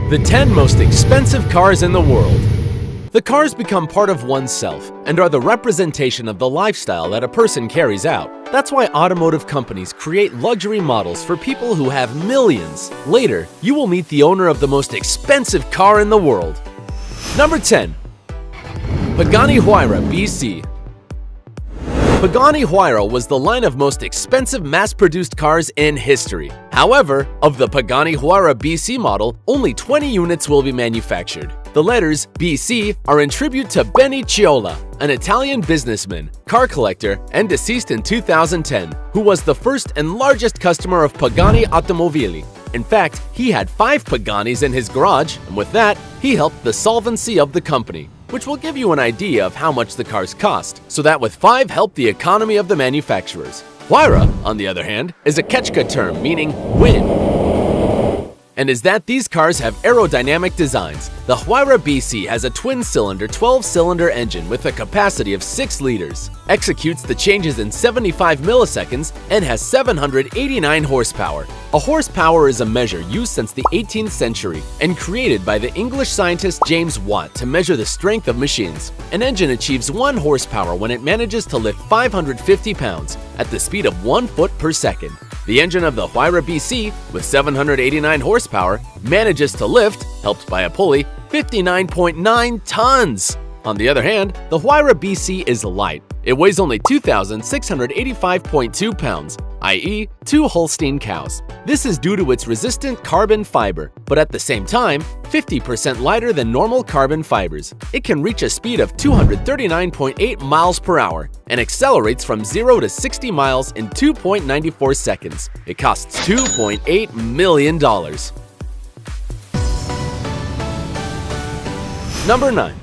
The 10 most expensive cars in the world. The cars become part of oneself and are the representation of the lifestyle that a person carries out. That's why automotive companies create luxury models for people who have millions. Later, you will meet the owner of the most expensive car in the world. Number 10. Pagani Huayra BC. Pagani Huayra was the line of most expensive mass-produced cars in history. However, of the Pagani Huayra BC model, only 20 units will be manufactured. The letters BC are in tribute to Benny Ciola, an Italian businessman, car collector, and deceased in 2010, who was the first and largest customer of Pagani Automobili. In fact, he had 5 Paganis in his garage, and with that, he helped the solvency of the company, which will give you an idea of how much the cars cost, so that with 5 help the economy of the manufacturers. Huayra, on the other hand, is a Quechua term meaning wind, and is that these cars have aerodynamic designs. The Huayra BC has a twin-cylinder 12-cylinder engine with a capacity of 6 liters, executes the changes in 75 milliseconds, and has 789 horsepower. A horsepower is a measure used since the 18th century and created by the English scientist James Watt to measure the strength of machines. An engine achieves 1 horsepower when it manages to lift 550 pounds at the speed of 1 foot per second. The engine of the Huayra BC, with 789 horsepower, manages to lift, helped by a pulley, 59.9 tons. On the other hand, the Huayra BC is light. It weighs only 2,685.2 pounds, i.e. 2 Holstein cows. This is due to its resistant carbon fiber, but at the same time, 50% lighter than normal carbon fibers. It can reach a speed of 239.8 miles per hour and accelerates from 0 to 60 miles in 2.94 seconds. It costs $2.8 million. Number 9.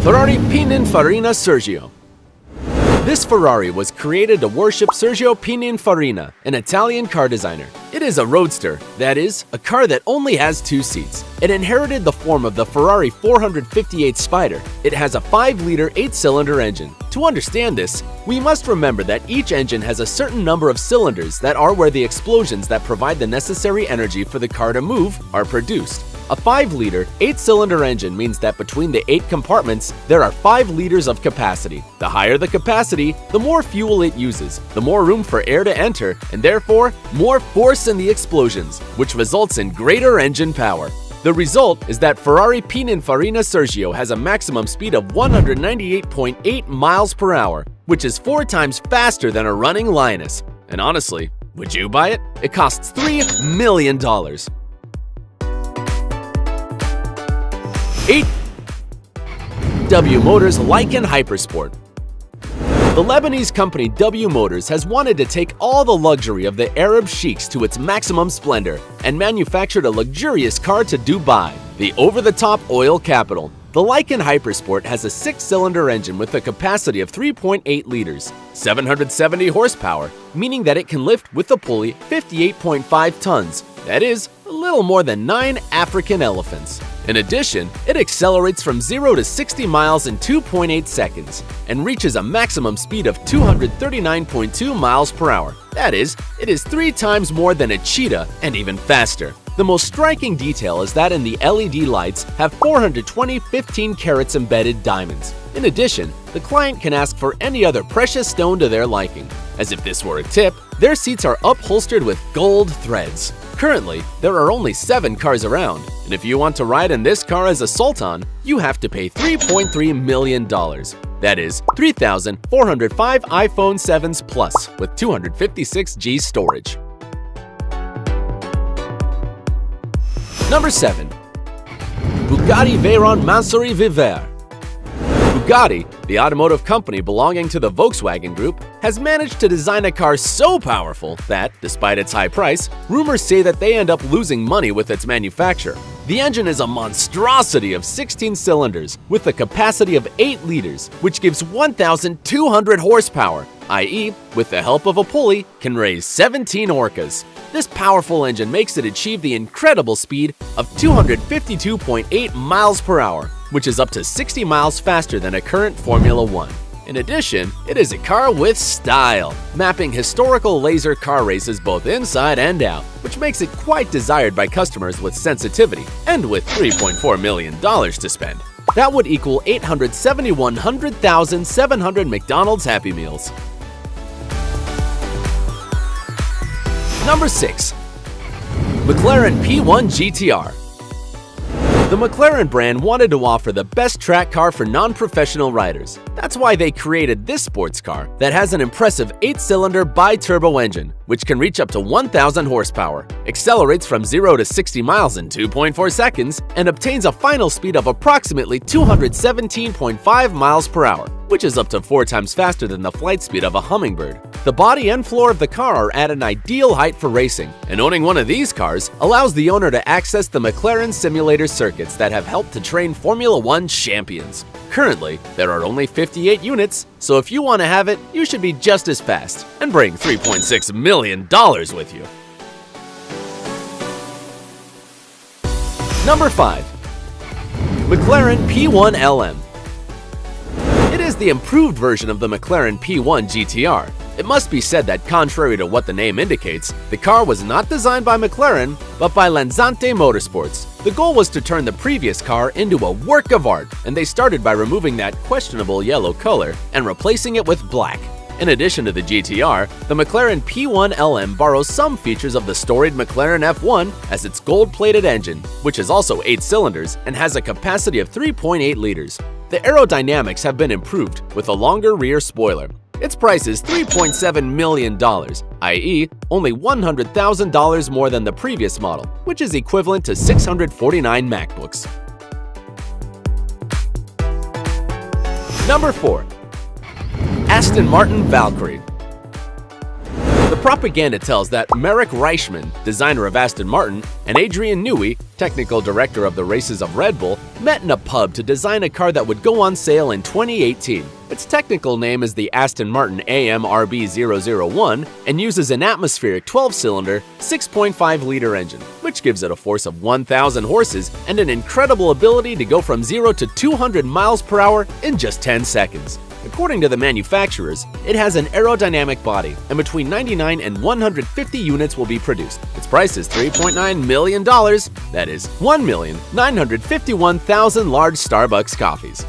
Ferrari Pininfarina Sergio. This Ferrari was created to worship Sergio Pininfarina, an Italian car designer. It is a roadster, that is, a car that only has 2 seats. It inherited the form of the Ferrari 458 Spider. It has a 5-liter 8-cylinder engine. To understand this, we must remember that each engine has a certain number of cylinders that are where the explosions that provide the necessary energy for the car to move are produced. A 5-liter, 8-cylinder engine means that between the 8 compartments, there are 5 liters of capacity. The higher the capacity, the more fuel it uses, the more room for air to enter, and therefore, more force in the explosions, which results in greater engine power. The result is that Ferrari Pininfarina Sergio has a maximum speed of 198.8 miles per hour, which is 4 times faster than a running Lioness. And honestly, would you buy it? It costs $3 million. 8. W Motors Lykan Hypersport. The Lebanese company W Motors has wanted to take all the luxury of the Arab sheiks to its maximum splendor and manufactured a luxurious car to Dubai, the over-the-top oil capital. The Lykan Hypersport has a 6-cylinder engine with a capacity of 3.8 liters, 770 horsepower, meaning that it can lift with a pulley 58.5 tons, that is, a little more than 9 African elephants. In addition, it accelerates from 0 to 60 miles in 2.8 seconds and reaches a maximum speed of 239.2 miles per hour. That is, it is 3 times more than a cheetah and even faster. The most striking detail is that in the LED lights have 420 15 carats embedded diamonds. In addition, the client can ask for any other precious stone to their liking. As if this were a tip, their seats are upholstered with gold threads. Currently, there are only 7 cars around, and if you want to ride in this car as a Sultan, you have to pay $3.3 million. That is, 3,405 iPhone 7s Plus with 256G storage. Number 7. Bugatti Veyron Mansouri Vivere. Bugatti, the automotive company belonging to the Volkswagen Group, has managed to design a car so powerful that, despite its high price, rumors say that they end up losing money with its manufacture. The engine is a monstrosity of 16 cylinders with a capacity of 8 liters, which gives 1,200 horsepower, i.e., with the help of a pulley, can raise 17 Orcas. This powerful engine makes it achieve the incredible speed of 252.8 miles per hour, which is up to 60 miles faster than a current Formula One. In addition, it is a car with style, mapping historical laser car races both inside and out, which makes it quite desired by customers with sensitivity and with $3.4 million to spend. That would equal 871,700 McDonald's Happy Meals. Number 6. McLaren P1 GTR. The McLaren brand wanted to offer the best track car for non-professional riders. That's why they created this sports car that has an impressive 8-cylinder bi-turbo engine, which can reach up to 1,000 horsepower, accelerates from 0 to 60 miles in 2.4 seconds, and obtains a final speed of approximately 217.5 miles per hour, which is up to 4 times faster than the flight speed of a hummingbird. The body and floor of the car are at an ideal height for racing, and owning one of these cars allows the owner to access the McLaren simulator circuits that have helped to train Formula One champions. Currently, there are only 58 units, so if you want to have it, you should be just as fast and bring $3.6 million with you. Number 5. McLaren P1 LM. It is the improved version of the McLaren P1 GTR. It must be said that, contrary to what the name indicates, the car was not designed by McLaren, but by Lansante Motorsports. The goal was to turn the previous car into a work of art, and they started by removing that questionable yellow color and replacing it with black. In addition to the GTR, the McLaren P1 LM borrows some features of the storied McLaren F1 as its gold-plated engine, which is also 8 cylinders and has a capacity of 3.8 liters. The aerodynamics have been improved with a longer rear spoiler. Its price is $3.7 million, i.e., only $100,000 more than the previous model, which is equivalent to 649 MacBooks. Number 4. Aston Martin Valkyrie. The propaganda tells that Marek Reichman, designer of Aston Martin, and Adrian Newey, technical director of the races of Red Bull, met in a pub to design a car that would go on sale in 2018. Its technical name is the Aston Martin AMRB001 and uses an atmospheric 12-cylinder, 6.5-liter engine, which gives it a force of 1,000 horses and an incredible ability to go from 0 to 200 miles per hour in just 10 seconds. According to the manufacturers, it has an aerodynamic body, and between 99 and 150 units will be produced. Its price is $3.9 million, that is 1,951,000 large Starbucks coffees.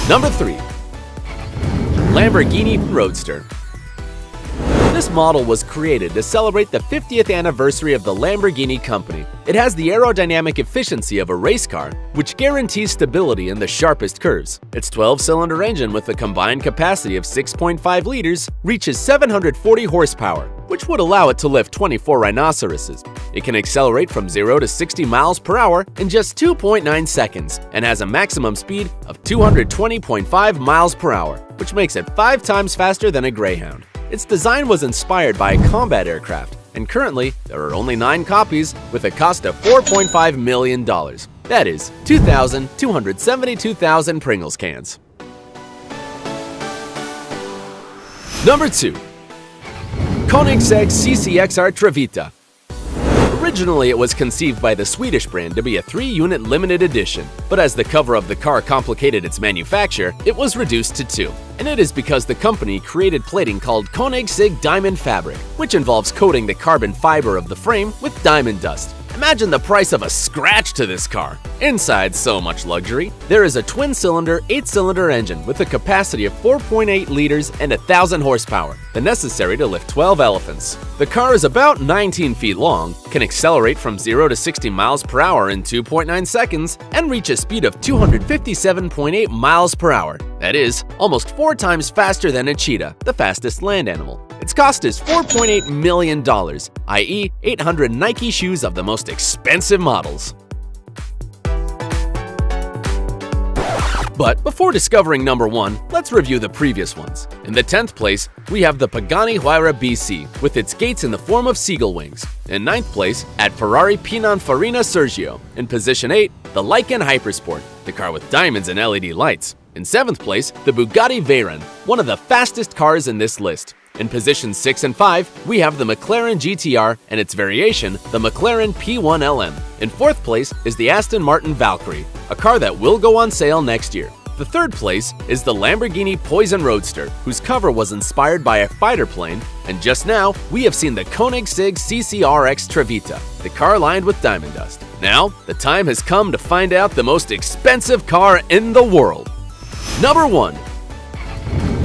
Number 3. Lamborghini Roadster. This model was created to celebrate the 50th anniversary of the Lamborghini company. It has the aerodynamic efficiency of a race car, which guarantees stability in the sharpest curves. Its 12-cylinder engine with a combined capacity of 6.5 liters reaches 740 horsepower, which would allow it to lift 24 rhinoceroses. It can accelerate from 0 to 60 miles per hour in just 2.9 seconds and has a maximum speed of 220.5 miles per hour, which makes it 5 times faster than a Greyhound. Its design was inspired by a combat aircraft, and currently there are only 9 copies with a cost of $4.5 million. That is 272,000 Pringles cans. Number 2. Koenigsegg CCXR Trevita. Originally, it was conceived by the Swedish brand to be a 3-unit limited edition, but as the cover of the car complicated its manufacture, it was reduced to 2. And it is because the company created plating called Koenigsegg Diamond Fabric, which involves coating the carbon fiber of the frame with diamond dust. Imagine the price of a scratch to this car. Inside so much luxury, there is a twin-cylinder, 8-cylinder engine with a capacity of 4.8 liters and 1,000 horsepower, the necessary to lift 12 elephants. The car is about 19 feet long, can accelerate from 0 to 60 miles per hour in 2.9 seconds, and reach a speed of 257.8 miles per hour. That is, almost 4 times faster than a cheetah, the fastest land animal. Its cost is $4.8 million, i.e., 800 Nike shoes of the most expensive models. But before discovering number 1, let's review the previous ones. In the 10th place, we have the Pagani Huayra BC, with its gates in the form of seagull wings. In 9th place, at Ferrari Pininfarina Sergio. In position 8, the Lykan Hypersport, the car with diamonds and LED lights. In 7th place, the Bugatti Veyron, one of the fastest cars in this list. In positions 6 and 5, we have the McLaren GTR and its variation, the McLaren P1LM. In 4th place is the Aston Martin Valkyrie, a car that will go on sale next year. The 3rd place is the Lamborghini Poison Roadster, whose cover was inspired by a fighter plane, and just now, we have seen the Koenigsegg CCRX Trevita, the car lined with diamond dust. Now, the time has come to find out the most expensive car in the world. Number 1.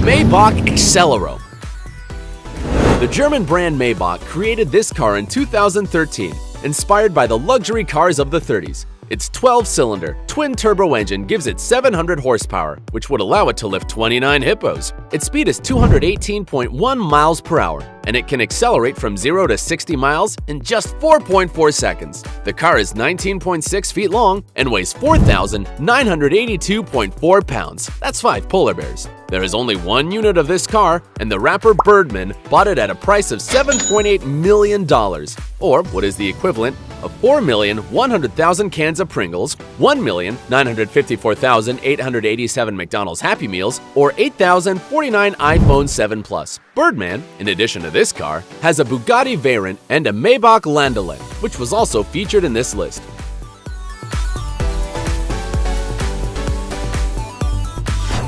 Maybach Accelero. The German brand Maybach created this car in 2013, inspired by the luxury cars of the 30s. Its 12-cylinder, twin-turbo engine gives it 700 horsepower, which would allow it to lift 29 hippos. Its speed is 218.1 miles per hour, and it can accelerate from 0 to 60 miles in just 4.4 seconds. The car is 19.6 feet long and weighs 4,982.4 pounds. That's 5 polar bears. There is only one unit of this car, and the rapper Birdman bought it at a price of $7.8 million, or what is the equivalent of 4,100,000 cans of Pringles, 1,954,887 McDonald's Happy Meals, or 8,049 iPhone 7 Plus. Birdman, in addition to this car, has a Bugatti Veyron and a Maybach Landaulet, which was also featured in this list.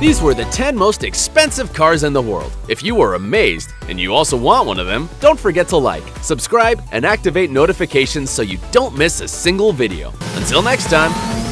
These were the 10 most expensive cars in the world. If you were amazed and you also want one of them, don't forget to like, subscribe, and activate notifications so you don't miss a single video. Until next time.